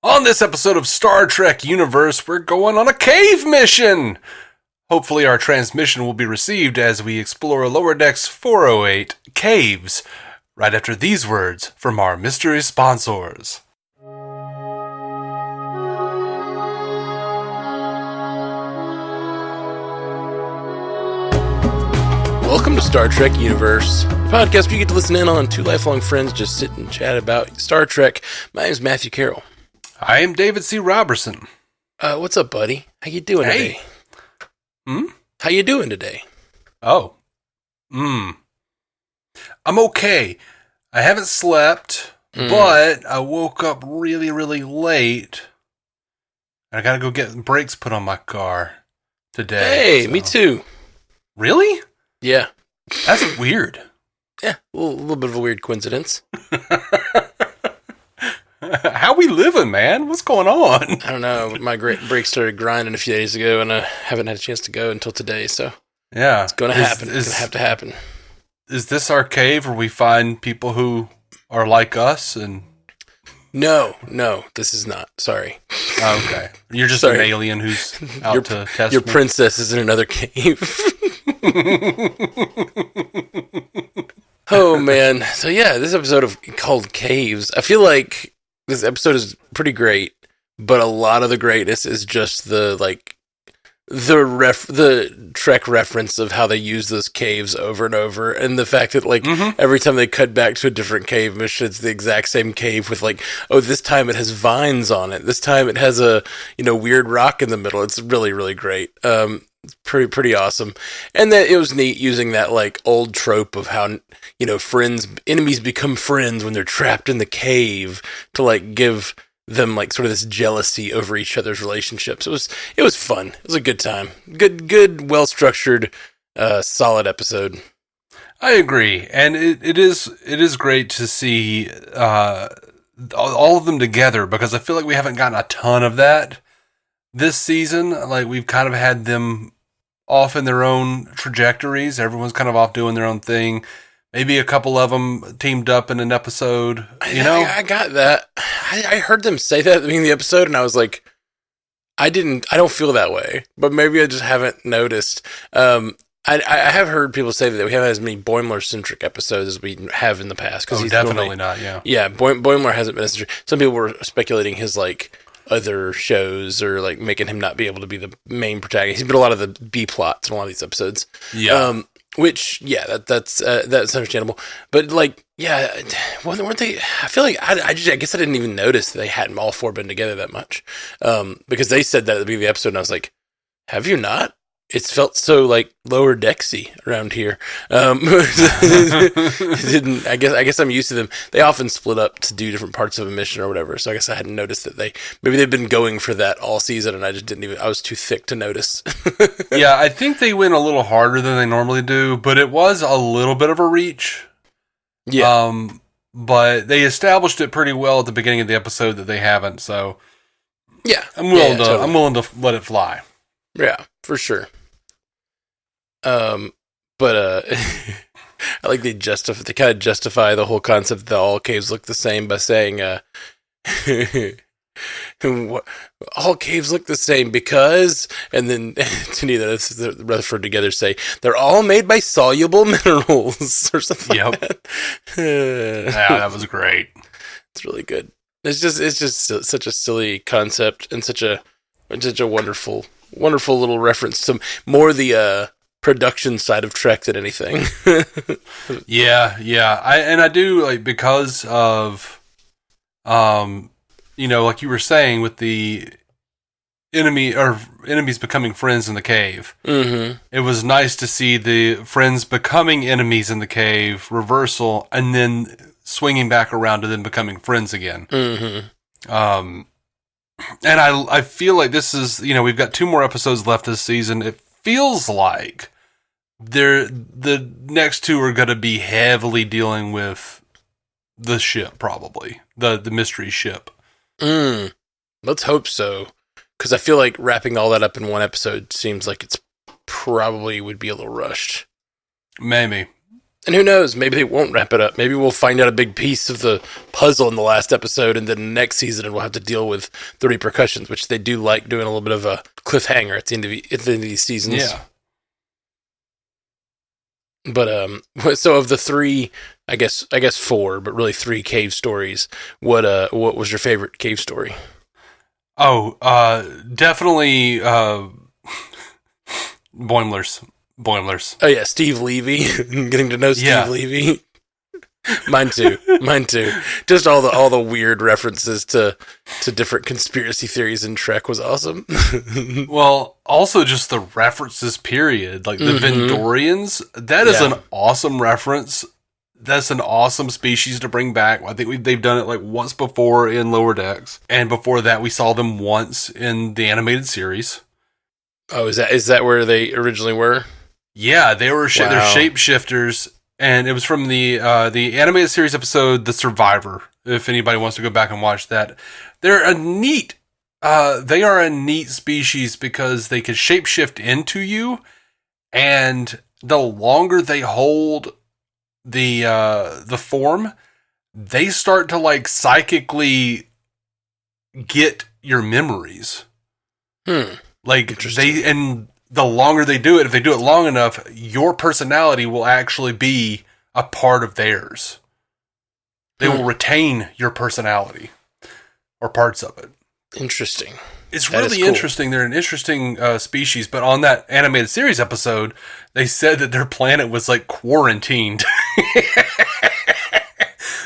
On this episode of Star Trek Universe, we're going on a cave mission! Hopefully our transmission will be received as we explore Lower Decks 408, Caves, right after these words from our mystery sponsors. Welcome to Star Trek Universe, the podcast where you get to listen in on two lifelong friends just sit and chat about Star Trek. My name is Matthew Carroll. I am David C. Roberson. What's up, buddy? How you doing today? How you doing today? I'm okay. I haven't slept, but I woke up really, really late. I gotta go get brakes put on my car today. Hey, me too. Really? Yeah. That's weird. Yeah, a little bit of a weird coincidence. How we living, man? What's going on? I don't know. My brakes started grinding a few days ago, and I haven't had a chance to go until today, so yeah, it's going to happen. It's going to have to happen. Is this our cave where we find people who are like us? And No, this is not. Sorry. Oh, okay. You're just an alien who's out to test Your me? princess is in another cave. Oh, man. So, yeah, this episode called Caves, I feel like this episode is pretty great, but a lot of the greatness is just the Trek reference of how they use those caves over and over, and the fact that every time they cut back to a different cave mission, it's the exact same cave with this time it has vines on it, this time it has a weird rock in the middle. It's really, really great. It's pretty awesome. And that it was neat using that old trope of how enemies become friends when they're trapped in the cave to give them sort of this jealousy over each other's relationships. It was fun. It was a good time. Good, well structured, solid episode. I agree, and it is great to see all of them together, because I feel like we haven't gotten a ton of that this season. We've kind of had them off in their own trajectories. Everyone's kind of off doing their own thing. Maybe a couple of them teamed up in an episode, I got that. I heard them say that at the beginning of the episode, and I was like, I don't feel that way, but maybe I just haven't noticed. I have heard people say that we haven't as many Boimler-centric episodes as we have in the past. He's definitely not, yeah. Yeah, Boimler hasn't been as... Some people were speculating his, other shows or, making him not be able to be the main protagonist. He's been a lot of the B-plots in a lot of these episodes. Yeah. Which, yeah, that's understandable. But, weren't they... I feel like... I guess I didn't even notice that they hadn't all four been together that much. Because they said that at the beginning of the episode, and I was like, have you not? It's felt so lower decksy around here. Didn't I guess I'm used to them. They often split up to do different parts of a mission or whatever. So I guess I hadn't noticed that maybe they've been going for that all season, and I just I was too thick to notice. Yeah, I think they went a little harder than they normally do, but it was a little bit of a reach. Yeah. But they established it pretty well at the beginning of the episode that they haven't. So yeah, I'm willing to let it fly. Yeah, for sure. But I like they kind of justify the whole concept that all caves look the same by saying, all caves look the same because, and then the Rutherford together say, they're all made by soluble minerals or something. Yep. Like that. Yeah, that was great. It's really good. It's just such a silly concept and such a wonderful little reference to more the production side of Trek than anything. Yeah. I do because of, like you were saying with the enemies becoming friends in the cave. Mm-hmm. It was nice to see the friends becoming enemies in the cave, reversal, and then swinging back around to them becoming friends again. Mm-hmm. And I feel like this is, we've got 2 more episodes left this season. It feels like the next 2 are going to be heavily dealing with the ship, probably the mystery ship. Let's hope so, because I feel like wrapping all that up in one episode seems like it's probably would be a little rushed. Maybe. And who knows? Maybe they won't wrap it up. Maybe we'll find out a big piece of the puzzle in the last episode, and then next season we'll have to deal with the repercussions, which they do like doing a little bit of a cliffhanger at the end of these seasons. Yeah. But so of the three, I guess four, but really three cave stories. What was your favorite cave story? Oh, definitely Boimler's. Oh yeah, Steve Levy. Getting to know Steve Levy. Mine too. Just all the weird references to different conspiracy theories in Trek was awesome. Well, also just the references, period. Like the Vendorians, that is an awesome reference. That's an awesome species to bring back. I think they've done it like once before in Lower Decks, and before that we saw them once in the animated series. Oh, is that where they originally were? Yeah, they were they're shapeshifters, and it was from the animated series episode The Survivor. If anybody wants to go back and watch that, they are a neat species because they can shapeshift into you, and the longer they hold the form, they start to like psychically get your memories. Like the longer they do it, if they do it long enough, your personality will actually be a part of theirs. They will retain your personality or parts of it. Interesting. It's really interesting. They're an interesting species, but on that animated series episode, they said that their planet was like quarantined.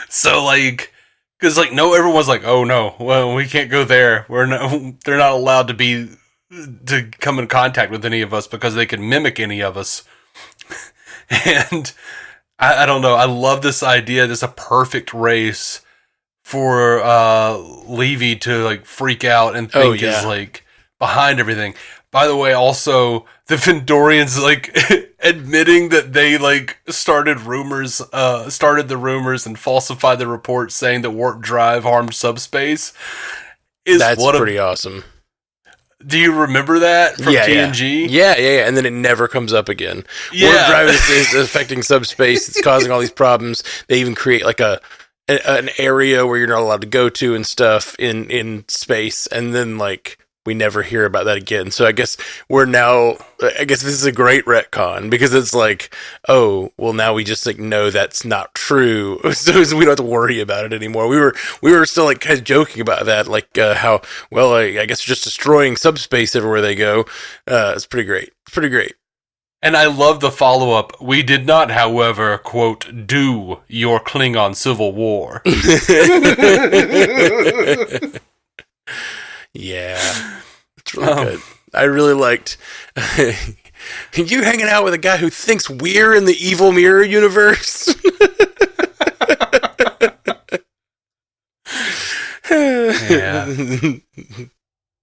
So like, because like everyone's like, oh no, well we can't go there. They're not allowed to come in contact with any of us because they can mimic any of us. And I don't know. I love this idea. This is a perfect race for Levy to like freak out and think is like behind everything. By the way, also the Vendorians like admitting that they like started the rumors and falsified the reports saying that warp drive harmed subspace. That's pretty awesome. Do you remember that from TNG? Yeah. And then it never comes up again. Warp drive is affecting subspace. It's causing all these problems. They even create like an area where you're not allowed to go to and stuff in space. And then like we never hear about that again. So I guess this is a great retcon because it's like, oh, well now we just like know that's not true. So we don't have to worry about it anymore. We were still like kind of joking about that, like how, well, I guess just destroying subspace everywhere they go. It's pretty great. And I love the follow-up. We did not, however, quote, do your Klingon civil war. Yeah, it's really good. I really liked you hanging out with a guy who thinks we're in the evil mirror universe. Yeah.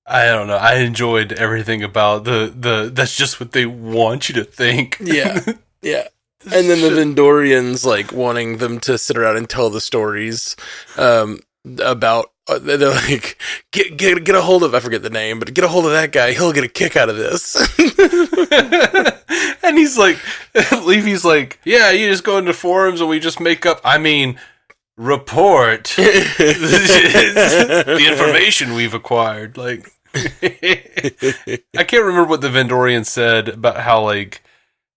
I don't know. I enjoyed everything about the that's just what they want you to think. Yeah. And then the Vendorians like wanting them to sit around and tell the stories about. They're like, get a hold of, I forget the name, but get a hold of that guy. He'll get a kick out of this. And he's like, Levy's like, yeah, you just go into forums and we just make up, report the information we've acquired. Like, I can't remember what the Vendorian said about how, like,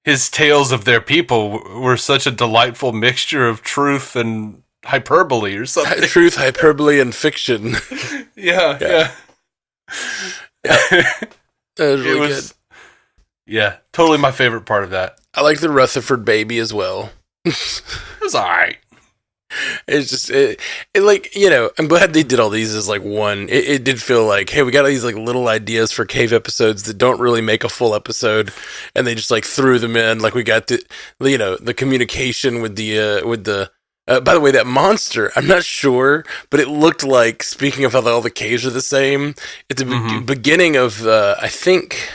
his tales of their people were such a delightful mixture of truth and hyperbole or something. Truth, hyperbole, and fiction. Yeah. That was really good. Yeah, totally my favorite part of that. I like the Rutherford baby as well. It was alright. It's just, it like, you know, I'm glad they did all these as like one. It did feel like, hey, we got all these like little ideas for cave episodes that don't really make a full episode, and they just like threw them in. Like we got the communication with the by the way, that monster, I'm not sure, but it looked like, speaking of how all the caves are the same, it's a beginning of, I think,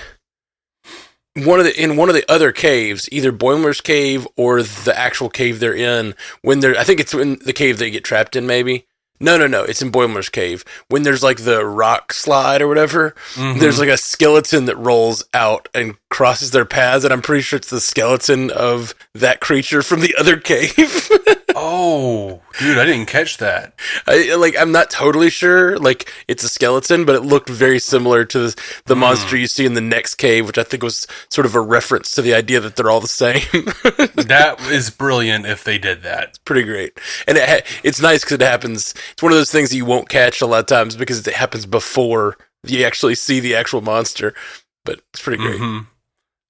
one of the other caves, either Boimler's cave or the actual cave they're in, I think it's in the cave they get trapped in, maybe. No. It's in Boimler's cave. When there's like the rock slide or whatever, there's like a skeleton that rolls out and crosses their paths, and I'm pretty sure it's the skeleton of that creature from the other cave. Oh, dude, I didn't catch that. I'm not totally sure. Like, it's a skeleton, but it looked very similar to the monster you see in the next cave, which I think was sort of a reference to the idea that they're all the same. That is brilliant if they did that. It's pretty great. And it's nice because it happens. It's one of those things that you won't catch a lot of times because it happens before you actually see the actual monster. But it's pretty great.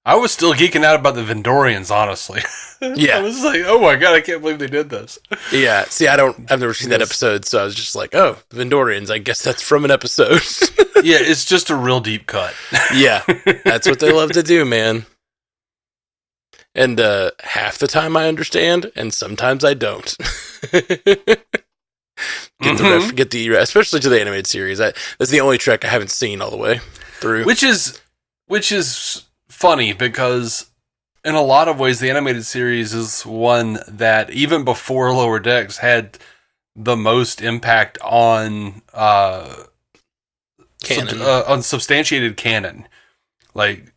I was still geeking out about the Vendorians, honestly. Yeah. I was like, oh my god, I can't believe they did this. Yeah. See, I've never seen that episode, so I was just like, oh, the Vendorians, I guess that's from an episode. Yeah, it's just a real deep cut. Yeah. That's what they love to do, man. And half the time I understand, and sometimes I don't. Get the especially to the animated series. That's the only Trek I haven't seen all the way through. Which is funny because in a lot of ways the animated series is one that even before Lower Decks had the most impact on canon, on substantiated canon. Like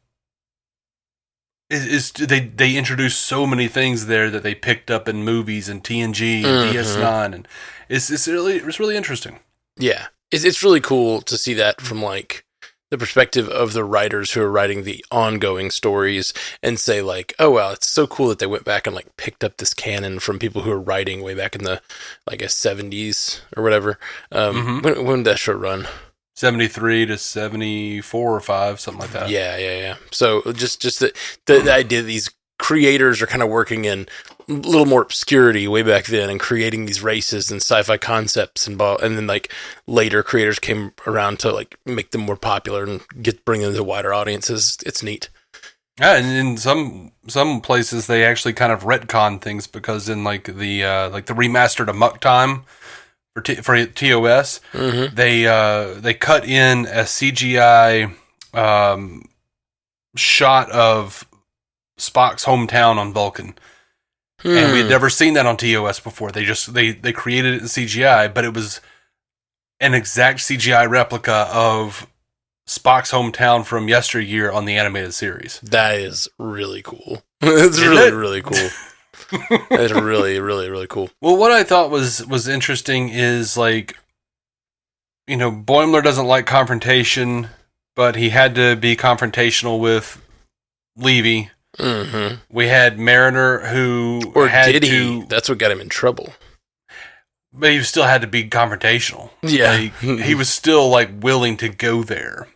they introduced so many things there that they picked up in movies and TNG and DS9, and it's really interesting. Yeah, it's really cool to see that from like the perspective of the writers who are writing the ongoing stories and say like, oh, well, it's so cool that they went back and like picked up this canon from people who are writing way back in the, I guess, 70s or whatever. When did that show run? 73 to 74 or 5, something like that. Yeah. So just the idea that these creators are kind of working in a little more obscurity way back then and creating these races and sci-fi concepts and then like later creators came around to like make them more popular and bring them to wider audiences. It's neat. Yeah, and in some places they actually kind of retcon things because in like the remastered Amok Time for TOS, they cut in a CGI shot of Spock's hometown on Vulcan. And we had never seen that on TOS before. They created it in CGI, but it was an exact CGI replica of Spock's hometown from yesteryear on the animated series. That is really cool. It's really cool. That's really, really, really cool. Well, what I thought was interesting is like, you know, Boimler doesn't like confrontation, but he had to be confrontational with Levy. We had Mariner who That's what got him in trouble. But he still had to be confrontational. Yeah. Like, he was still like willing to go there.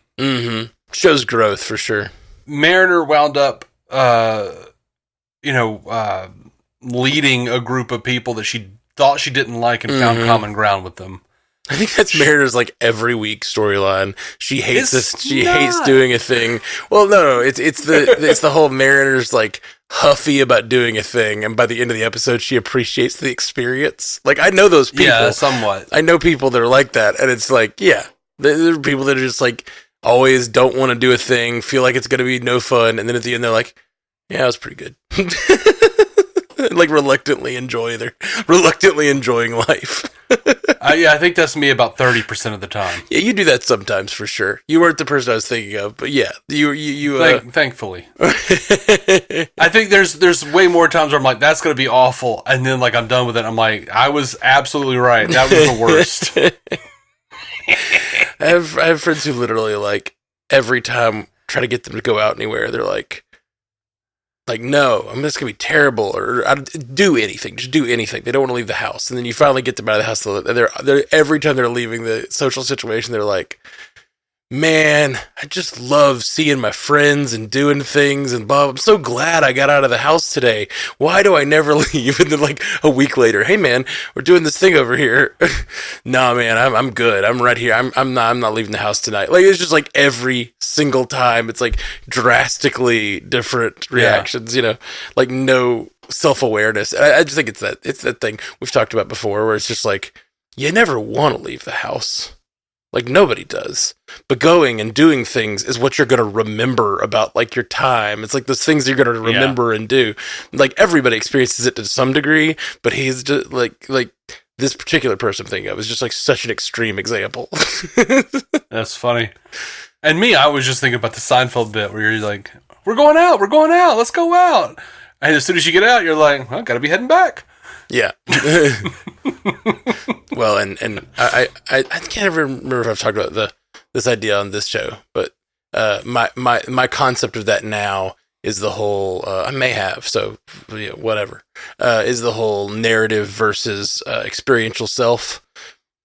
Shows growth for sure. Mariner wound up, leading a group of people that she thought she didn't like and found common ground with them. I think that's Mariner's like every week storyline. She hates this. She hates doing a thing. Well, no. It's the whole Mariner's like huffy about doing a thing, and by the end of the episode, she appreciates the experience. Like I know those people. Yeah, somewhat. I know people that are like that, and it's like, yeah, there are people that are just like always don't want to do a thing, feel like it's going to be no fun, and then at the end they're like, yeah, it was pretty good. Like reluctantly enjoying life. I think that's me about 30% of the time. Yeah, you do that sometimes for sure. You weren't the person I was thinking of, but yeah, you. Thankfully, I think there's way more times where I'm like, that's going to be awful, and then like I'm done with it. I'm like, I was absolutely right. That was the worst. I have friends who literally like every time try to get them to go out anywhere, they're like, no, I'm just going to be terrible, or do anything. Just do anything. They don't want to leave the house. And then you finally get them out of the house. They're every time they're leaving the social situation, they're like, man, I just love seeing my friends and doing things and blah. I'm so glad I got out of the house today. Why do I never leave? And then like a week later, hey man, we're doing this thing over here. Nah, man, I'm good. I'm right here. I'm not leaving the house tonight. Like it's just like every single time it's like drastically different reactions, you know, like no self-awareness. I just think it's that thing we've talked about before where it's just like, you never want to leave the house. Like, nobody does. But going and doing things is what you're going to remember about, like, your time. It's like those things you're going to remember and do. Like, everybody experiences it to some degree, but he's just, like this particular person I'm thinking of is just like such an extreme example. That's funny. And me, I was just thinking about the Seinfeld bit where you're like, we're going out, let's go out. And as soon as you get out, you're like, well, gotta be heading back. Yeah. Well, and I can't ever remember if I've talked about this idea on this show, but my concept of that now is the whole, I may have, so yeah, whatever, is the whole narrative versus experiential self.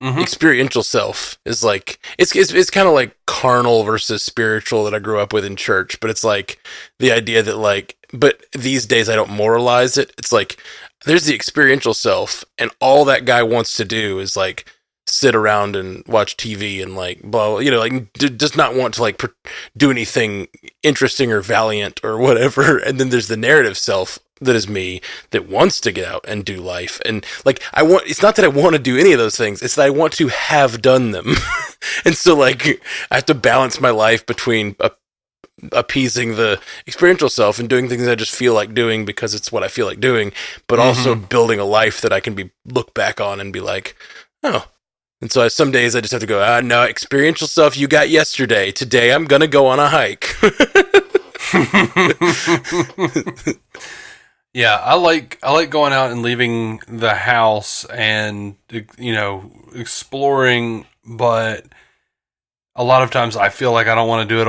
Mm-hmm. Experiential self is like, it's kind of like carnal versus spiritual that I grew up with in church, but it's like the idea that like, but these days I don't moralize it. It's like, there's the experiential self, and all that guy wants to do is like sit around and watch TV and like blah, like does not want to like do anything interesting or valiant or whatever. And then there's the narrative self that is me that wants to get out and do life. And like, it's not that I want to do any of those things. It's that I want to have done them. And so like, I have to balance my life between appeasing the experiential self and doing things I just feel like doing because it's what I feel like doing, but also building a life that I can look back on and be like, oh. And so some days I just have to go, no, experiential self you got yesterday. Today I'm going to go on a hike. Yeah, I like going out and leaving the house and, exploring, but a lot of times I feel like I don't want to do it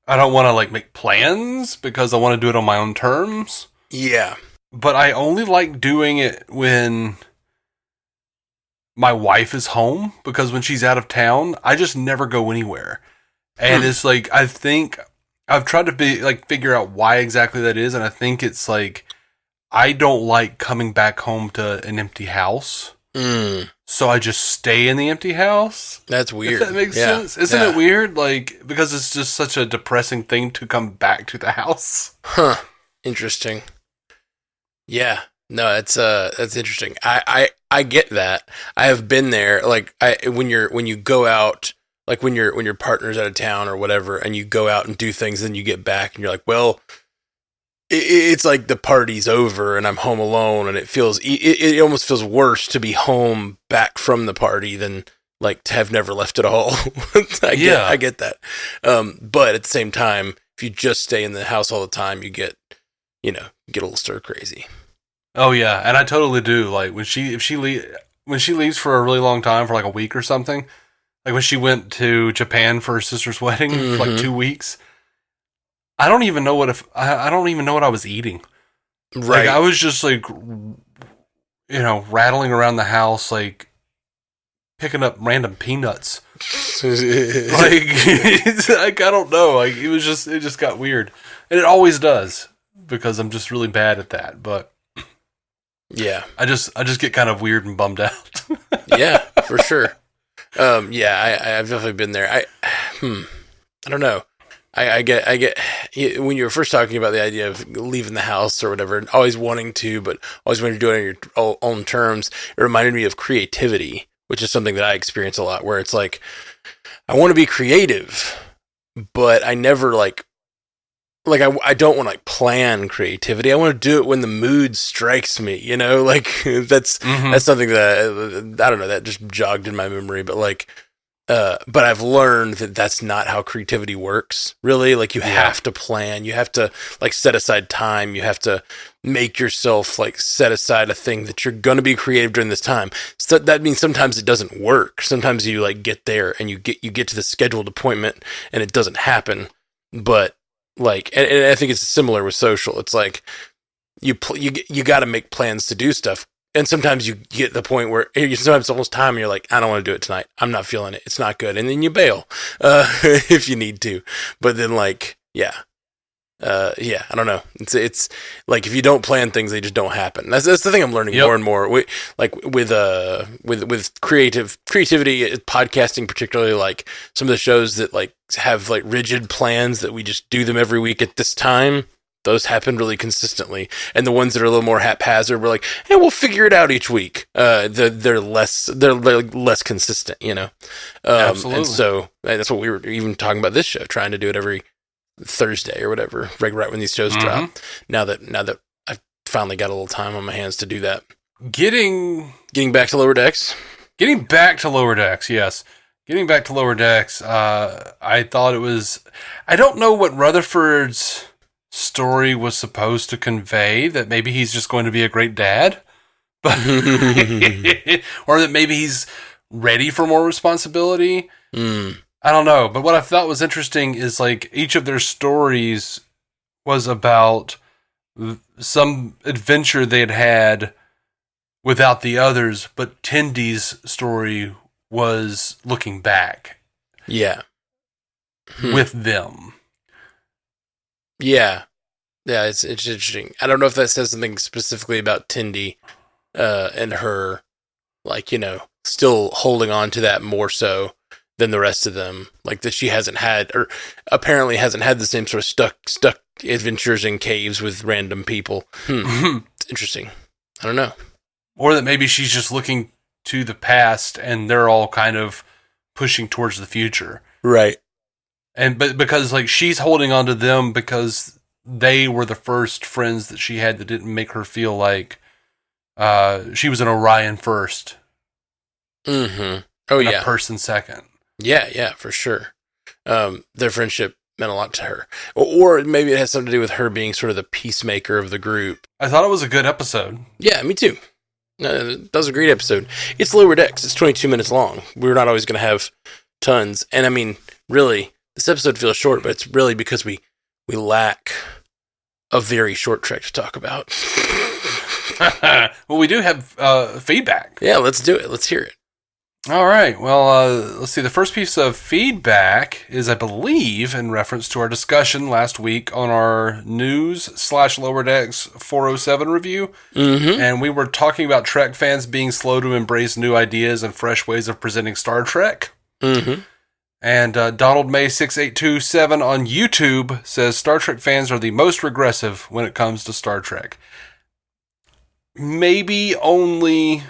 I don't want to like make plans because I want to do it on my own terms. Yeah. But I only like doing it when my wife is home, because when she's out of town, I just never go anywhere. And it's like, I think I've tried to figure out why exactly that is. And I think it's like, I don't like coming back home to an empty house. So I just stay in the empty house. That's weird. If that makes sense. Isn't it weird? Like, because it's just such a depressing thing to come back to the house. Huh. Interesting. Yeah. No, that's interesting. I get that. I have been there. Like when you go out, like when your partner's out of town or whatever, and you go out and do things, then you get back and you're like, well, it's like the party's over and I'm home alone, and it almost feels worse to be home back from the party than like to have never left at all. I get that. But at the same time, if you just stay in the house all the time, you get a little stir crazy. Oh yeah, and I totally do. Like when she leaves for a really long time, for like a week or something, like when she went to Japan for her sister's wedding for like 2 weeks, I don't even know what I was eating. Right. Like I was just like, rattling around the house, like picking up random peanuts. Like I don't know. Like it just got weird, and it always does because I'm just really bad at that. But yeah, I just get kind of weird and bummed out. Yeah, for sure. I've definitely been there. I don't know. I get when you were first talking about the idea of leaving the house or whatever, and always wanting to, but always wanting to do it on your own terms. It reminded me of creativity, which is something that I experience a lot, where it's like, I want to be creative, but I never I don't want to plan creativity. I want to do it when the mood strikes me, like that's something that I don't know, that just jogged in my memory, but but I've learned that that's not how creativity works, really. Like you have to plan, you have to set aside time, you have to make yourself set aside a thing that you're going to be creative during this time. So that means sometimes it doesn't work. Sometimes you get there and you get to the scheduled appointment and it doesn't happen. But and I think it's similar with social. It's like you got to make plans to do stuff. And sometimes you get to the point where sometimes it's almost time and you're like, I don't want to do it tonight. I'm not feeling it. It's not good. And then you bail, if you need to. But then I don't know. It's like, if you don't plan things, they just don't happen. That's the thing I'm learning more and more. With creativity, podcasting, particularly some of the shows that have rigid plans that we just do them every week at this time. Those happen really consistently, and the ones that are a little more haphazard, we're like, "Hey, we'll figure it out each week." They're less consistent, Absolutely. And so that's what we were even talking about this show, trying to do it every Thursday or whatever, right when these shows drop. Now that I've finally got a little time on my hands to do that. Getting Getting back to Lower Decks? Getting back to Lower Decks, yes. Getting back to Lower Decks, I thought it was... I don't know what Rutherford's story was supposed to convey, that maybe he's just going to be a great dad, but or that maybe he's ready for more responsibility. I don't know, but what I thought was interesting is like each of their stories was about some adventure they had without the others, but Tendy's story was looking back. Yeah. With them. Yeah. Yeah, it's interesting. I don't know if that says something specifically about Tendy and her, like, you know, still holding on to that more so than the rest of them. Like that she hasn't had, or apparently hasn't had the same sort of stuck adventures in caves with random people. It's interesting. I don't know. Or that maybe she's just looking to the past and they're all kind of pushing towards the future. Right. But because like she's holding on to them because they were the first friends that she had that didn't make her feel like she was an Orion first. Mm-hmm. Oh, yeah. A person second. Yeah, for sure. Their friendship meant a lot to her. Or maybe it has something to do with her being sort of the peacemaker of the group. I thought it was a good episode. Yeah, me too. That was a great episode. It's Lower Decks. It's 22 minutes long. We're not always going to have tons. And I mean, really, this episode feels short, but it's really because we lack a very short Trek to talk about. Well, we do have feedback. Yeah, let's do it. Let's hear it. All right. Well, let's see. The first piece of feedback is, I believe, in reference to our discussion last week on our news/Lower Decks 407 review. Mm-hmm. And we were talking about Trek fans being slow to embrace new ideas and fresh ways of presenting Star Trek. Mm-hmm. And Donald May 6827 on YouTube says Star Trek fans are the most regressive when it comes to Star Trek. Maybe only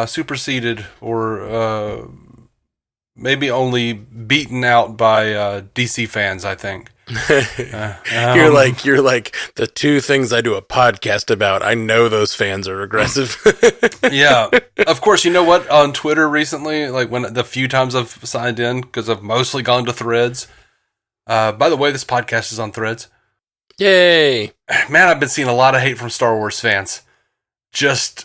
superseded or maybe only beaten out by DC fans, I think. You're like the two things I do a podcast about. I know those fans are aggressive. Yeah, of course. You know what? On Twitter recently, like when the few times I've signed in, because I've mostly gone to Threads. By the way, this podcast is on Threads. Yay! Man, I've been seeing a lot of hate from Star Wars fans, just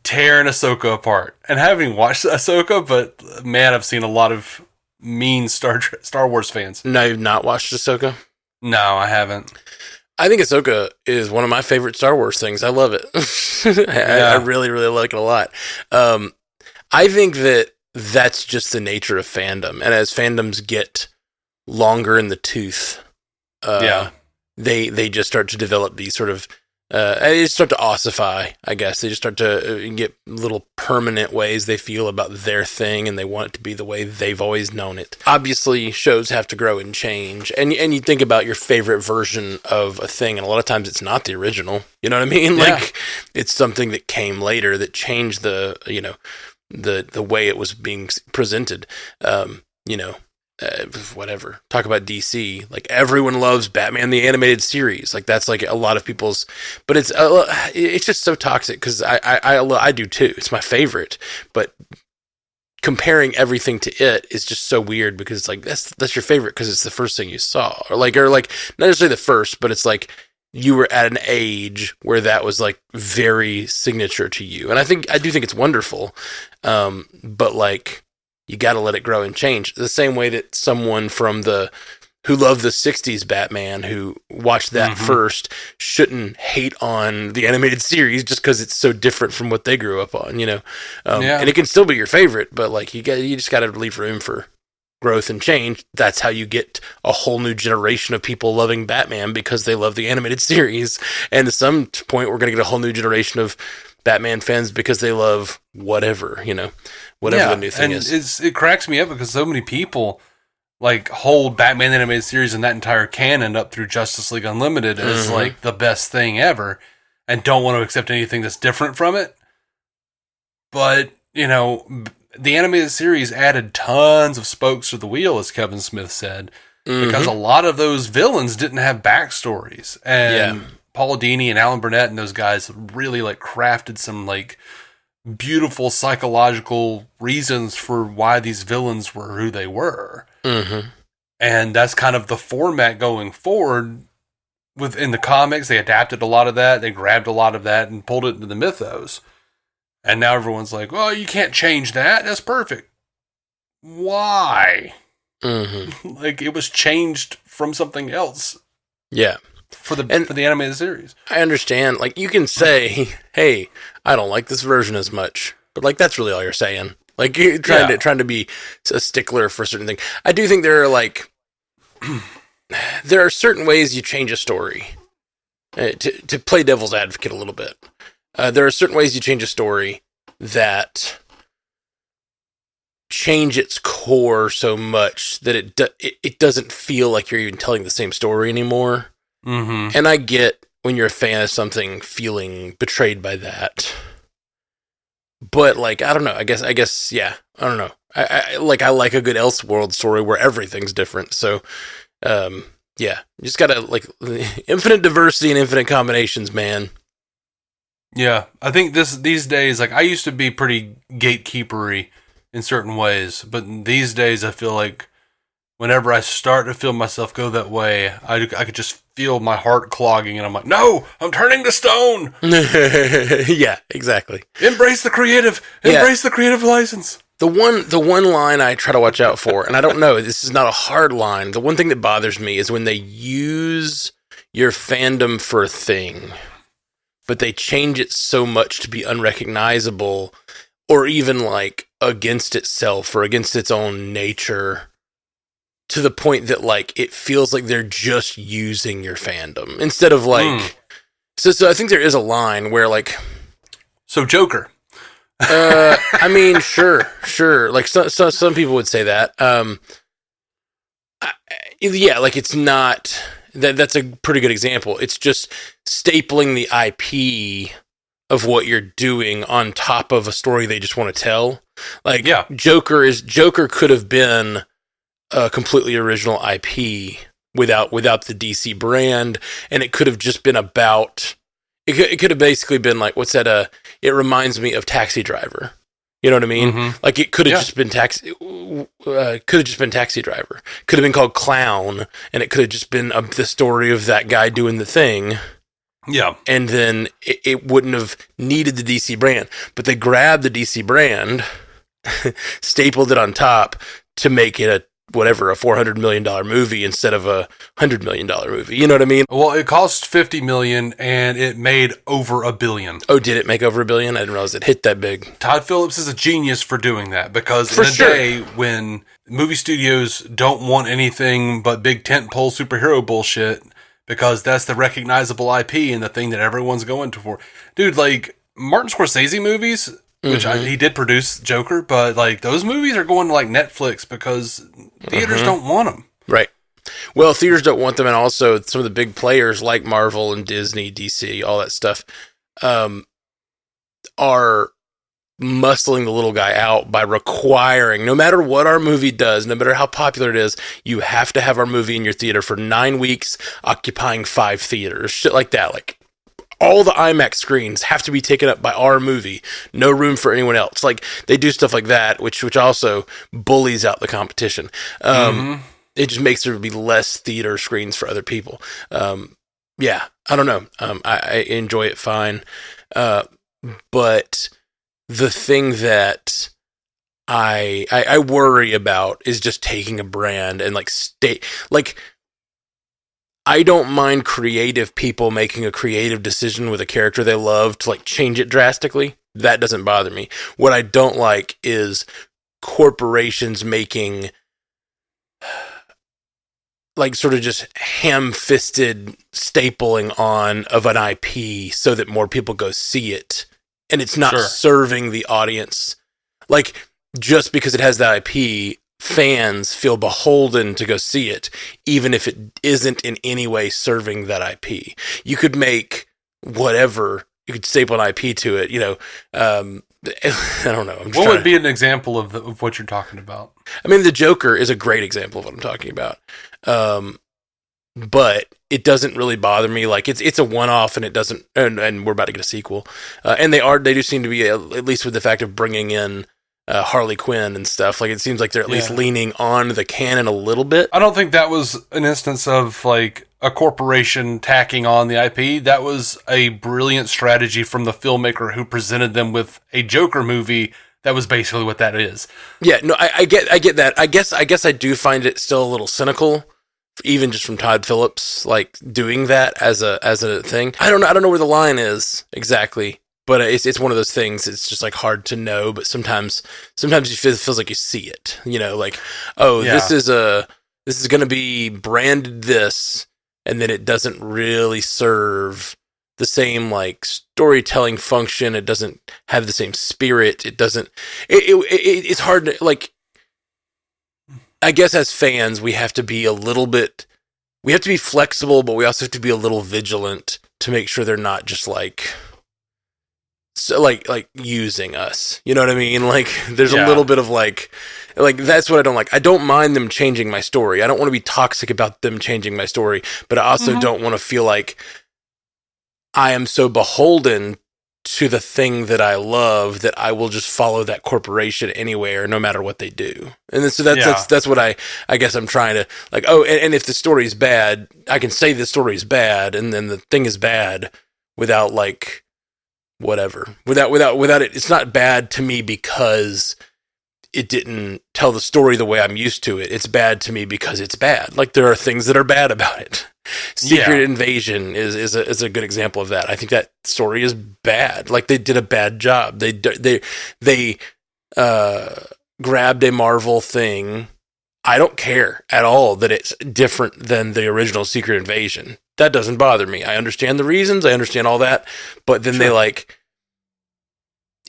tearing Ahsoka apart. And having watched Ahsoka, but man, I've seen a lot of mean Star Wars fans. No, you've not watched Ahsoka? No, I haven't. I think Ahsoka is one of my favorite Star Wars things. I love it. I really, really like it a lot. I think that's just the nature of fandom. And as fandoms get longer in the tooth, they just start to develop these sort of they start to ossify, I guess. They just start to get little permanent ways they feel about their thing, and they want it to be the way they've always known it. Obviously, shows have to grow and change, and you think about your favorite version of a thing, and a lot of times it's not the original. You know what I mean? Yeah. Like it's something that came later that changed the way it was being presented. Whatever. Talk about DC. Like everyone loves Batman the animated series. Like that's like a lot of people's, but it's just so toxic because I do too. It's my favorite, but comparing everything to it is just so weird because it's like that's your favorite because it's the first thing you saw, or like not necessarily the first, but it's like you were at an age where that was like very signature to you, and I do think it's wonderful, but like. You got to let it grow and change. The same way that someone who loved the 60s Batman, who watched that first, shouldn't hate on the animated series just because it's so different from what they grew up on, you know? And it can still be your favorite, but like you just got to leave room for growth and change. That's how you get a whole new generation of people loving Batman because they love the animated series. And at some point, we're going to get a whole new generation of Batman fans because they love whatever, you know? Whatever the new thing is. It cracks me up because so many people like hold Batman the Animated Series and that entire canon up through Justice League Unlimited as like the best thing ever and don't want to accept anything that's different from it. But, you know, the animated series added tons of spokes to the wheel, as Kevin Smith said, because a lot of those villains didn't have backstories. And Paul Dini and Alan Burnett and those guys really like crafted some like beautiful psychological reasons for why these villains were who they were. Mm-hmm. And that's kind of the format going forward. Within the comics, they adapted a lot of that. They grabbed a lot of that and pulled it into the mythos. And now everyone's like, well, you can't change that. That's perfect. Why? Mm-hmm. Like, it was changed from something else. Yeah. For the animated series. I understand. Like, you can say, hey, I don't like this version as much. But, like, that's really all you're saying. Like, you're trying to be a stickler for a certain thing. I do think there are, like... there are certain ways you change a story. To play devil's advocate a little bit. There are certain ways you change a story that change its core so much that it doesn't feel like you're even telling the same story anymore. Mm-hmm. And I get when you're a fan of something feeling betrayed by that. But, like, I don't know. I guess, yeah. I don't know. I like a good Elseworld story where everything's different. So, yeah. You just gotta, like, infinite diversity and infinite combinations, man. Yeah. I think these days, like, I used to be pretty gatekeepery in certain ways. But these days, I feel like whenever I start to feel myself go that way, I could just feel my heart clogging, and I'm like, no, I'm turning to stone. Yeah, exactly. Embrace the creative. Embrace the creative license. The one line I try to watch out for, and I don't know, this is not a hard line. The one thing that bothers me is when they use your fandom for a thing, but they change it so much to be unrecognizable, or even like against itself or against its own nature, to the point that, like, it feels like they're just using your fandom instead of, like... So I think there is a line where, like... So Joker. I mean, sure. Like, some people would say that. Yeah, like, it's not... That's a pretty good example. It's just stapling the IP of what you're doing on top of a story they just want to tell. Like, yeah. Joker could have been a completely original IP without the DC brand, and it could have just been about... It could have basically been like, what's that? It reminds me of Taxi Driver. You know what I mean? Mm-hmm. Like, it could have just been Taxi Driver. Could have been called Clown, and it could have just been the story of that guy doing the thing. Yeah. And then it wouldn't have needed the DC brand. But they grabbed the DC brand, stapled it on top to make it a $400 million movie instead of a $100 million movie. You know what I mean? Well, it cost $50 million and it made over $1 billion. Oh, did it make over $1 billion? I didn't realize it hit that big. Todd Phillips is a genius for doing that, because in a day when movie studios don't want anything but big tentpole superhero bullshit, because that's the recognizable IP and the thing that everyone's going to for. Dude, like, Martin Scorsese movies, which he did produce Joker, but, like, those movies are going to, like, Netflix because theaters don't want them. Right. Well, theaters don't want them, and also some of the big players like Marvel and Disney, DC, all that stuff, are muscling the little guy out by requiring, no matter what our movie does, no matter how popular it is, you have to have our movie in your theater for 9 weeks, occupying 5 theaters, shit like that. Like, all the IMAX screens have to be taken up by our movie. No room for anyone else. Like, they do stuff like that, which also bullies out the competition. It just makes there be less theater screens for other people. Yeah, I don't know. I enjoy it fine. But the thing that I worry about is just taking a brand and, like, I don't mind creative people making a creative decision with a character they love to, like, change it drastically. That doesn't bother me. What I don't like is corporations making, like, sort of just ham-fisted stapling on of an IP so that more people go see it. And it's not serving the audience. Like, just because it has that IP, fans feel beholden to go see it, even if it isn't in any way serving that IP. You could make whatever, you could staple an IP to it, you know. I don't know. What would be an example of what you're talking about? I mean, the Joker is a great example of what I'm talking about. but it doesn't really bother me. Like it's a one-off, and it doesn't. And we're about to get a sequel, and they do seem to be, at least with the fact of bringing in Harley Quinn and stuff. Like it seems like they're at least leaning on the canon a little bit. I don't think that was an instance of like a corporation tacking on the IP. That was a brilliant strategy from the filmmaker who presented them with a Joker movie. That was basically what that is. Yeah, no, I get that. I guess I do find it still a little cynical, even just from Todd Phillips, like doing that as a thing. I don't know where the line is exactly, but it's one of those things. It's just like hard to know. But sometimes it feels like you see it. You know, like, oh, this is going to be branded this, and then it doesn't really serve the same like storytelling function. It doesn't have the same spirit. It doesn't. It's hard to like. I guess as fans, we have to be flexible, but we also have to be a little vigilant to make sure they're not just like using us. You know what I mean? Like there's a little bit of like that's what I don't like. I don't mind them changing my story. I don't want to be toxic about them changing my story, but I also don't want to feel like I am so beholden to the thing that I love that I will just follow that corporation anywhere, no matter what they do. And then, so that's what I guess I'm trying to like. Oh, and if the story is bad, I can say the story is bad, and then the thing is bad without like whatever, without it. It's not bad to me because it didn't tell the story the way I'm used to it. It's bad to me because it's bad. Like there are things that are bad about it. Secret Invasion is a good example of that. I think that story is bad. Like they did a bad job. They grabbed a Marvel thing. I don't care at all that it's different than the original Secret Invasion. That doesn't bother me. I understand the reasons. I understand all that. But then they like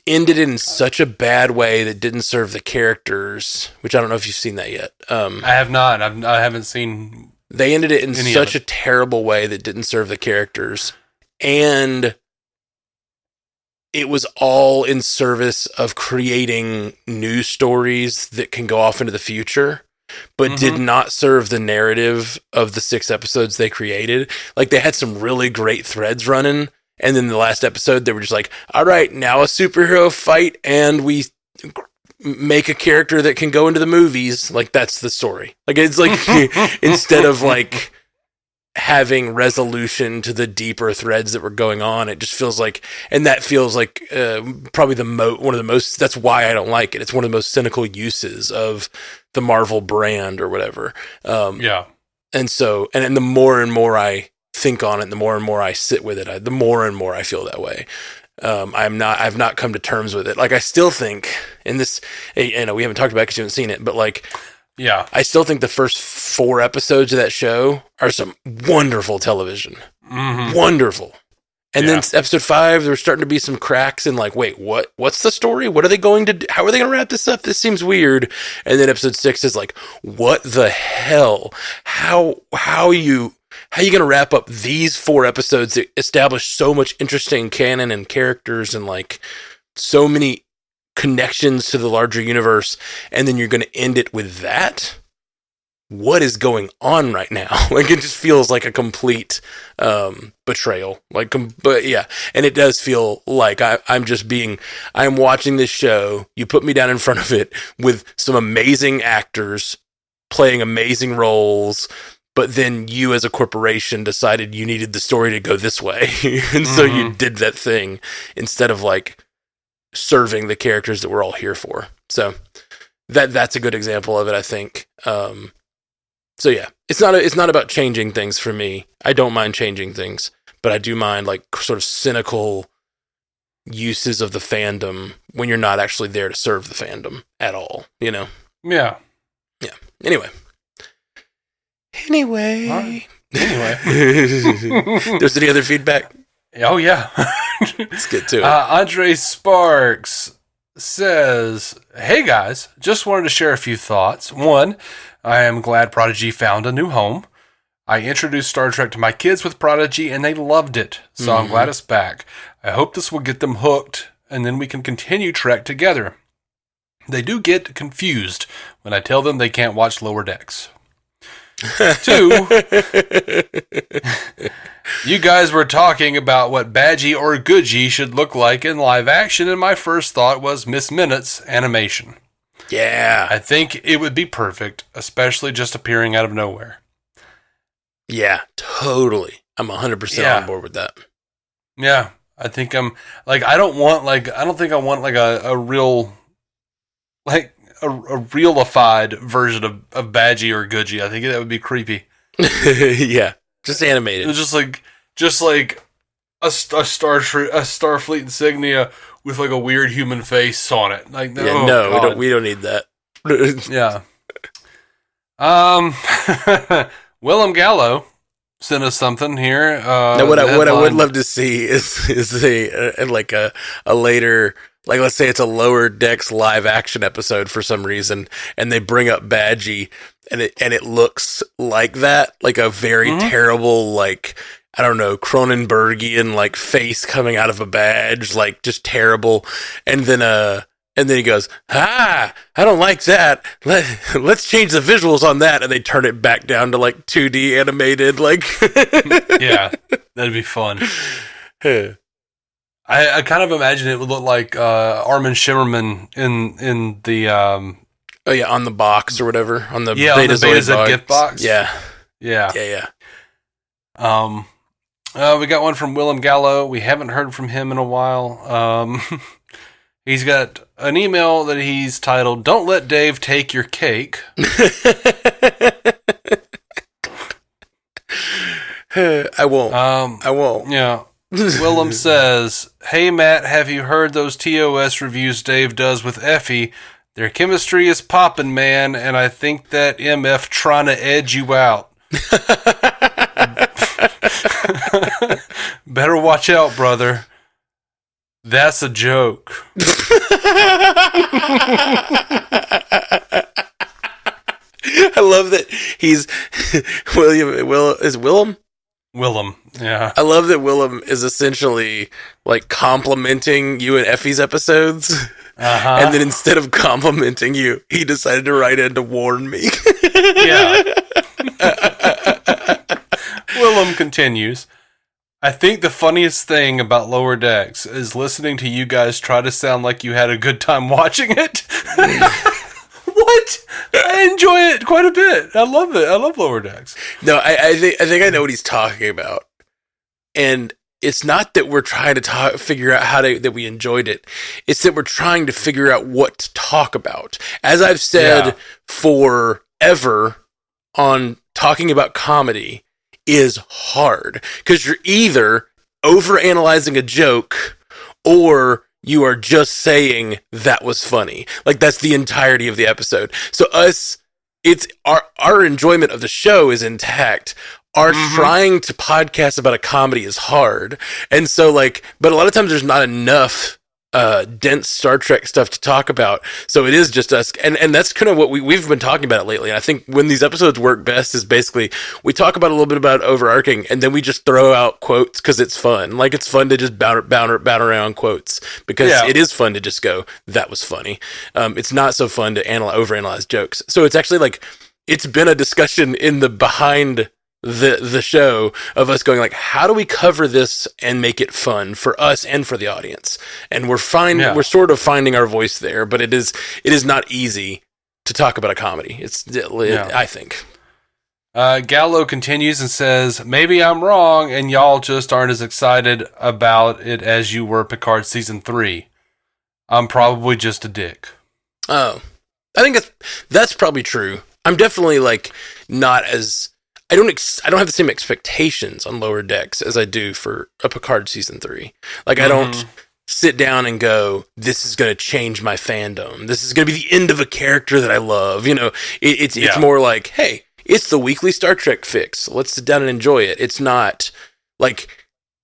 ended it in such a bad way that didn't serve the characters, which I don't know if you've seen that yet. I have not. I haven't seen. They ended it in such a terrible way that didn't serve the characters. And it was all in service of creating new stories that can go off into the future, but did not serve the narrative of the 6 episodes they created. Like they had some really great threads running. And then the last episode, they were just like, all right, now a superhero fight and we make a character that can go into the movies. Like that's the story. Like it's like instead of like having resolution to the deeper threads that were going on, it just feels like, and that feels like probably one of the most, that's why I don't like it. It's one of the most cynical uses of the Marvel brand or whatever. And so, and the more and more I think on it, the more and more I sit with it, the more and more I feel that way. I've not come to terms with it. Like I still think in this, you know, we haven't talked about it because you haven't seen it, but like, I still think the first 4 episodes of that show are some wonderful television. Wonderful. And then episode 5, there's starting to be some cracks and like, wait, what's the story? What are they going to do? How are they going to wrap this up? This seems weird. And then episode 6 is like, what the hell? How are you going to wrap up these 4 episodes that establish so much interesting canon and characters and like so many connections to the larger universe, and then you're going to end it with that? What is going on right now? Like it just feels like a complete betrayal. Like, but yeah, and it does feel like I'm watching this show. You put me down in front of it with some amazing actors playing amazing roles, but then you as a corporation decided you needed the story to go this way, and so you did that thing instead of like serving the characters that we're all here for. So that's a good example of it, I think. So yeah, it's not about changing things for me. I don't mind changing things, but I do mind like sort of cynical uses of the fandom when you're not actually there to serve the fandom at all, you know? Yeah. Anyway. Right. There's any other feedback? Oh yeah. Let's get to it. Andre Sparks says, hey guys, just wanted to share a few thoughts. 1, I am glad Prodigy found a new home. I introduced Star Trek to my kids with Prodigy and they loved it, so I'm glad it's back. I hope this will get them hooked and then we can continue Trek together. They do get confused when I tell them they can't watch Lower Decks. 2, you guys were talking about what Badgie or Goodgie should look like in live action, and my first thought was Miss Minutes animation. Yeah. I think it would be perfect, especially just appearing out of nowhere. Yeah, totally. I'm 100% on board with that. Yeah, I think I don't think I want like a real, like a realified version of Badgie or Goodgie. I think that would be creepy. Yeah, just animated. It was just like a Starfleet insignia with like a weird human face on it. Like, we don't need that. Yeah. Willem Gallo sent us something here. Now, what I would love to see is a later, like, let's say it's a Lower Decks live action episode for some reason, and they bring up Badgie, and it looks like that, like a very terrible, like, I don't know, Cronenbergian like face coming out of a badge, like just terrible, and then he goes, I don't like that. Let's change the visuals on that. And they turn it back down to like 2D animated. Like, yeah, that'd be fun. I kind of imagine it would look like Armin Shimmerman in the on the box or whatever, on the Betazoid gift box. Yeah. We got one from Willem Gallo. We haven't heard from him in a while. He's got an email that he's titled, "Don't Let Dave Take Your Cake." I won't. I won't. Yeah. Willem says, "Hey, Matt, have you heard those TOS reviews Dave does with Effie? Their chemistry is poppin', man, and I think that MF trying to edge you out. Better watch out, brother. That's a joke." I love that he's Willem? Willem, yeah. I love that Willem is essentially like complimenting you and Effie's episodes. And then instead of complimenting you, he decided to write in to warn me. Yeah. Willem continues, "I think the funniest thing about Lower Decks is listening to you guys try to sound like you had a good time watching it." What? I enjoy it quite a bit. I love it. I love Lower Decks. No, I think I know what he's talking about. And it's not that we're trying to figure out that we enjoyed it. It's that we're trying to figure out what to talk about. As I've said forever on talking about comedy is hard. Because you're either overanalyzing a joke or you are just saying that was funny. Like, that's the entirety of the episode. So it's our enjoyment of the show is intact. Our trying to podcast about a comedy is hard. And so, like, but a lot of times there's not enough dense Star Trek stuff to talk about. So it is just us. And that's kind of what we've been talking about it lately. And I think when these episodes work best is basically we talk about a little bit about overarching and then we just throw out quotes because it's fun. Like, it's fun to just bounce around quotes because it is fun to just go, that was funny. It's not so fun to overanalyze jokes. So it's actually like, it's been a discussion in the behind the show of us going like, how do we cover this and make it fun for us and for the audience? And we're sort of finding our voice there, but it is not easy to talk about a comedy. I think. Gallo continues and says, "Maybe I'm wrong and y'all just aren't as excited about it as you were Picard season 3. I'm probably just a dick." Oh, I think that's probably true. I'm definitely like not as, I don't have the same expectations on Lower Decks as I do for a Picard season 3. Like, I don't sit down and go, this is going to change my fandom. This is going to be the end of a character that I love. You know, it's more like, hey, it's the weekly Star Trek fix. Let's sit down and enjoy it. It's not like,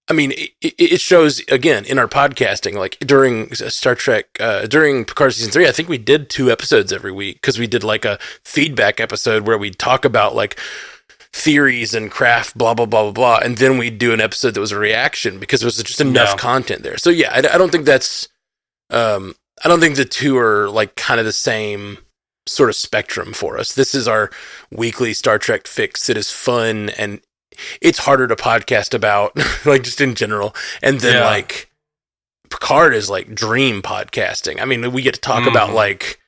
I mean, it shows, again, in our podcasting, like during Star Trek, during Picard season 3, I think we did 2 episodes every week because we did like a feedback episode where we talk about like theories and craft, blah, blah, blah, blah, blah. And then we'd do an episode that was a reaction because there was just enough content there. So yeah, I don't think that's, I don't think the two are like kind of the same sort of spectrum for us. This is our weekly Star Trek fix that is fun, and it's harder to podcast about, like, just in general. And then, like, Picard is, like, dream podcasting. I mean, we get to talk about, like,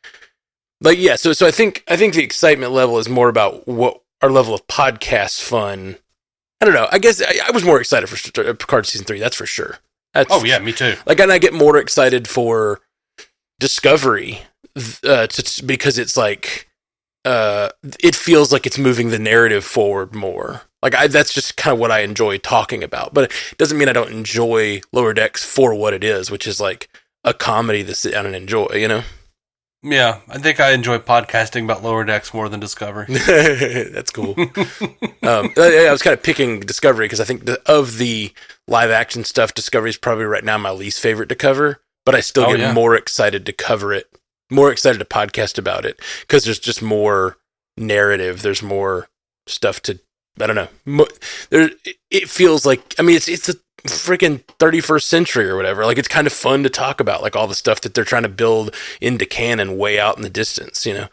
yeah, so I think the excitement level is more about what our level of podcast fun. I don't know. I guess I was more excited for Picard Season 3, that's for sure. Me too. Like, and I get more excited for Discovery because it's like, it feels like it's moving the narrative forward more. Like, that's just kind of what I enjoy talking about. But it doesn't mean I don't enjoy Lower Decks for what it is, which is like a comedy to sit down and enjoy, you know? Yeah, I think I enjoy podcasting about Lower Decks more than Discovery. That's cool. I was kind of picking Discovery because I think of the live action stuff, Discovery is probably right now my least favorite to cover, but I still get more excited to cover it, more excited to podcast about it because there's just more narrative. There's more stuff to, I don't know. It feels like, I mean, it's the freaking 31st century or whatever. Like, it's kind of fun to talk about, like, all the stuff that they're trying to build into canon way out in the distance, you know?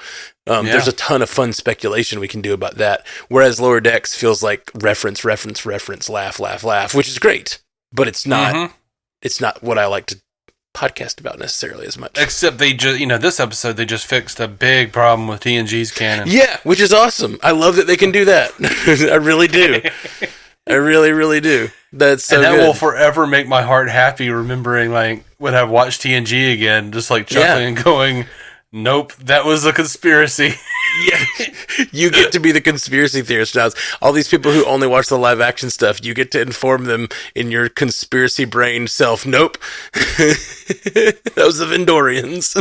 There's a ton of fun speculation we can do about that. Whereas Lower Decks feels like reference, laugh, which is great, but it's not, it's not what I like to podcast about necessarily as much. Except they just, this episode, they just fixed a big problem with TNG's canon. Yeah, which is awesome. I love that they can do that. I really do. I really, really do. That's so good. And that will forever make my heart happy, remembering, like, when I watched TNG again, just, like, chuckling and going, nope, that was a conspiracy. Yeah, you get to be the conspiracy theorist now. All these people who only watch the live action stuff, you get to inform them in your conspiracy brain self. Nope. That was the Vendorians.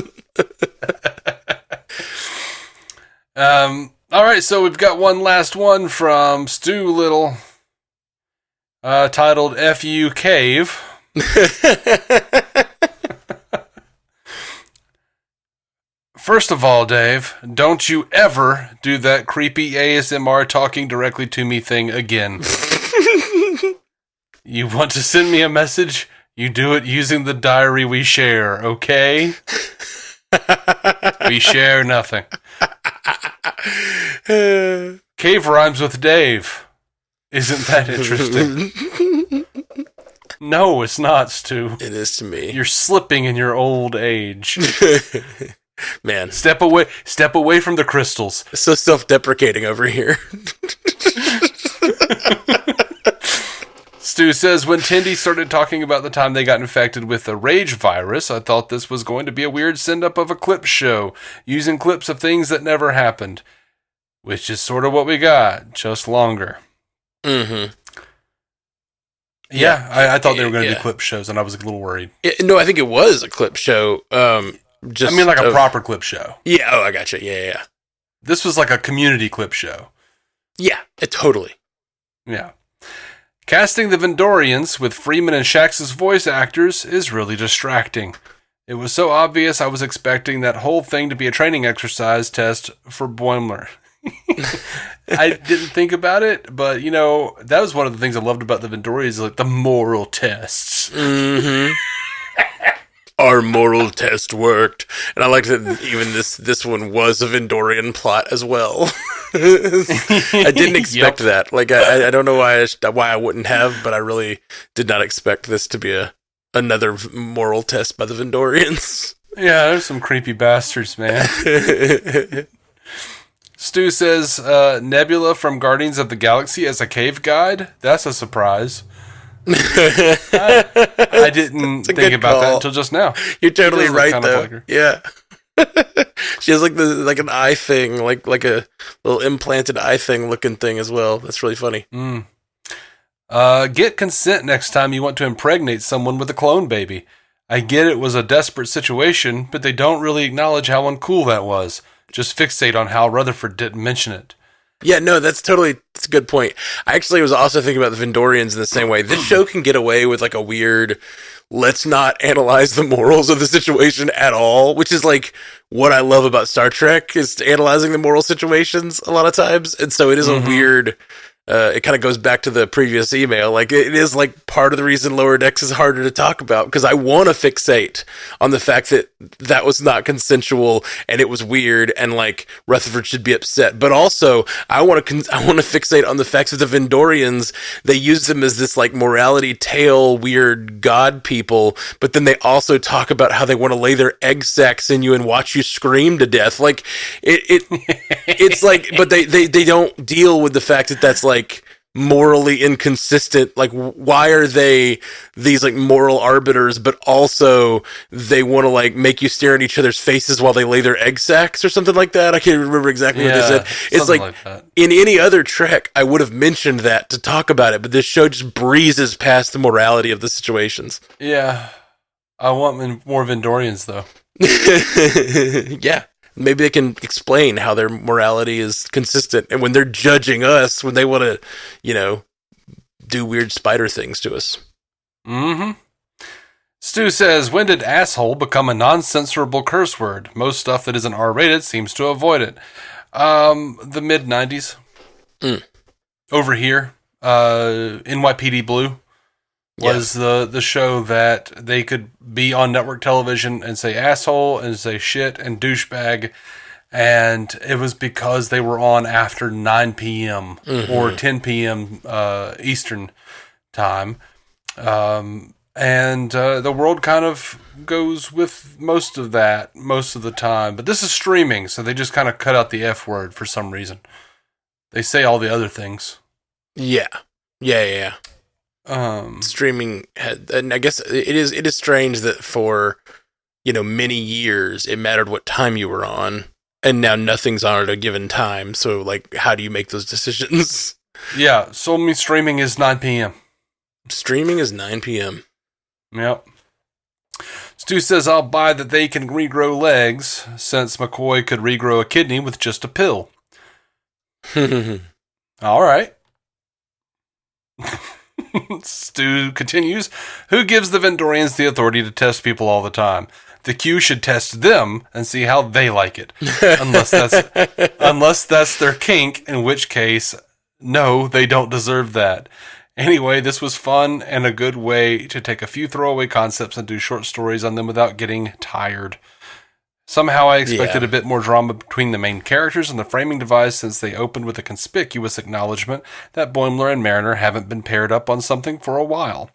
All right, so we've got one last one from Stu Little. Titled F.U. Cave. First of all, Dave, don't you ever do that creepy ASMR talking directly to me thing again. You want to send me a message? You do it using the diary we share, okay? We share nothing. Cave rhymes with Dave. Isn't that interesting? No, it's not, Stu. It is to me. You're slipping in your old age. Man. Step away from the crystals. So self-deprecating over here. Stu says, when Tindy started talking about the time they got infected with the rage virus, I thought this was going to be a weird send-up of a clip show, using clips of things that never happened. Which is sort of what we got, just longer. Mm-hmm. Yeah, I thought they were going to do clip shows, and I was a little worried. No, I think it was a clip show. Just like a proper clip show. Yeah, I gotcha. Yeah. This was like a community clip show. Yeah, totally. Yeah. Casting the Vendorians with Freeman and Shax's voice actors is really distracting. It was so obvious I was expecting that whole thing to be a training exercise test for Boimler. I didn't think about it, but, that was one of the things I loved about the Vendorians, like the moral tests. Mm-hmm. Our moral test worked. And I liked that even this one was a Vendorian plot as well. I didn't expect that. Like, I don't know why I wouldn't have, but I really did not expect this to be another moral test by the Vendorians. Yeah, there's some creepy bastards, man. Stu says, Nebula from Guardians of the Galaxy as a cave guide? That's a surprise. I didn't think about that until just now. You're totally right, though. Yeah. She has like an eye thing, like a little implanted eye thing looking thing as well. That's really funny. Get consent next time you want to impregnate someone with a clone baby. I get it was a desperate situation, but they don't really acknowledge how uncool that was. Just fixate on how Rutherford didn't mention it. Yeah, no, that's a good point. I actually was also thinking about the Vendorians in the same way. This show can get away with like a weird, let's not analyze the morals of the situation at all, which is like what I love about Star Trek is analyzing the moral situations a lot of times. And so it is a weird it kind of goes back to the previous email. Like, it is like part of the reason Lower Decks is harder to talk about, because I want to fixate on the fact that that was not consensual and it was weird, and like Rutherford should be upset. But also, I want to fixate on the fact that the Vendorians, they use them as this like morality tale, weird god people, but then they also talk about how they want to lay their egg sacs in you and watch you scream to death. Like it's like, but they don't deal with the fact that that's like morally inconsistent. Like, why are they these like moral arbiters, but also they want to like make you stare at each other's faces while they lay their egg sacs or something like that? I can't remember exactly what they said. It's like in any other Trek, I would have mentioned that to talk about it, but this show just breezes past the morality of the situations. Yeah. I want more Vendorians, though. Yeah. Maybe they can explain how their morality is consistent, and when they're judging us, when they want to, do weird spider things to us. Mm-hmm. Stu says, when did asshole become a non-censorable curse word? Most stuff that isn't R-rated seems to avoid it. The mid-90s. Over here, NYPD Blue was the show that they could be on network television and say asshole and say shit and douchebag, and it was because they were on after 9 p.m. or 10 p.m. Eastern time, and the world kind of goes with most of that most of the time. But this is streaming, so they just kind of cut out the F word for some reason. They say all the other things. Yeah. Streaming and I guess it is strange that for many years it mattered what time you were on, and now nothing's on at a given time. So like, how do you make those decisions? Yeah, so streaming is 9 p.m. Streaming is 9 p.m. Yep. Stu says, I'll buy that they can regrow legs, since McCoy could regrow a kidney with just a pill. All right. Stu continues, who gives the Vendorians the authority to test people all the time? The Q should test them and see how they like it. Unless that's their kink, in which case, no, they don't deserve that. Anyway, this was fun and a good way to take a few throwaway concepts and do short stories on them without getting tired. Somehow I expected a bit more drama between the main characters and the framing device, since they opened with a conspicuous acknowledgement that Boimler and Mariner haven't been paired up on something for a while.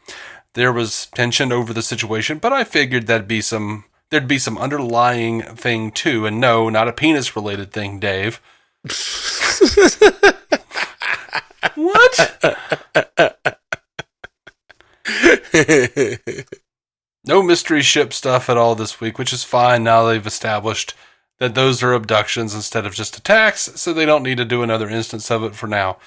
There was tension over the situation, but I figured there'd be some underlying thing too, and no, not a penis-related thing, Dave. What? No mystery ship stuff at all this week, which is fine now they've established that those are abductions instead of just attacks, so they don't need to do another instance of it for now.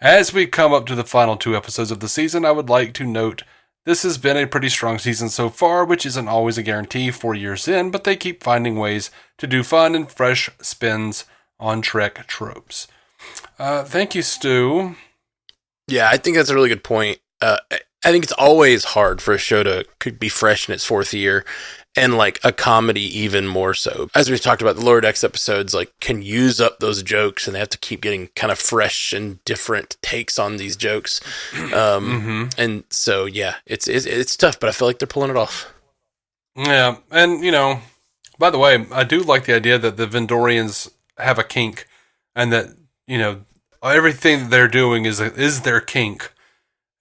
As we come up to the final 2 episodes of the season, I would like to note this has been a pretty strong season so far, which isn't always a guarantee 4 years in, but they keep finding ways to do fun and fresh spins on Trek tropes. Thank you, Stu. Yeah, I think that's a really good point. I think it's always hard for a show to could be fresh in its 4th year, and like a comedy even more so. As we've talked about, the Lower Decks episodes like can use up those jokes, and they have to keep getting kind of fresh and different takes on these jokes. And so yeah, it's tough, but I feel like they're pulling it off. Yeah, and by the way, I do like the idea that the Vendorians have a kink, and that everything that they're doing is their kink.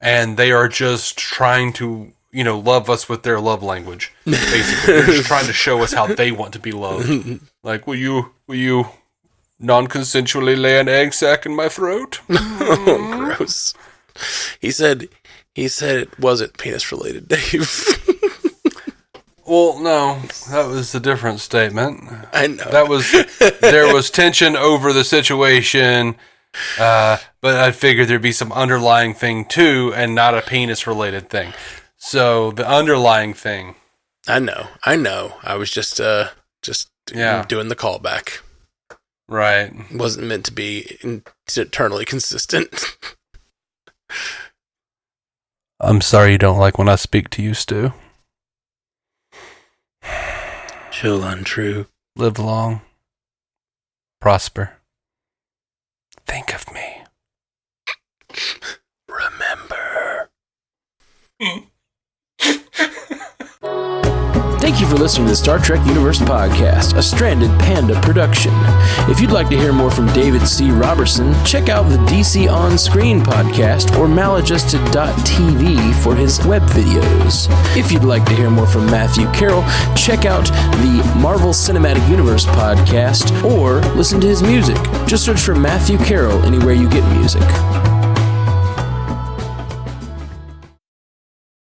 And they are just trying to, love us with their love language. Basically, they're just trying to show us how they want to be loved. Like, will you non-consensually lay an egg sac in my throat? Oh, gross. He said it wasn't penis related, Dave. Well, no, that was a different statement. I know. There was tension over the situation. But I figured there'd be some underlying thing too, and not a penis-related thing. So the underlying thing. I know. I was just doing the callback. Right. It wasn't meant to be eternally consistent. I'm sorry you don't like when I speak to you, Stu. Chill untrue. Live long. Prosper. Think of me. Thank you for listening to the Star Trek Universe Podcast, a Stranded Panda production. If you'd like to hear more from David C. Roberson, check out the DC On Screen podcast or maladjusted.tv for his web videos. If you'd like to hear more from Matthew Carroll, check out the Marvel Cinematic Universe podcast or listen to his music. Just search for Matthew Carroll anywhere you get music.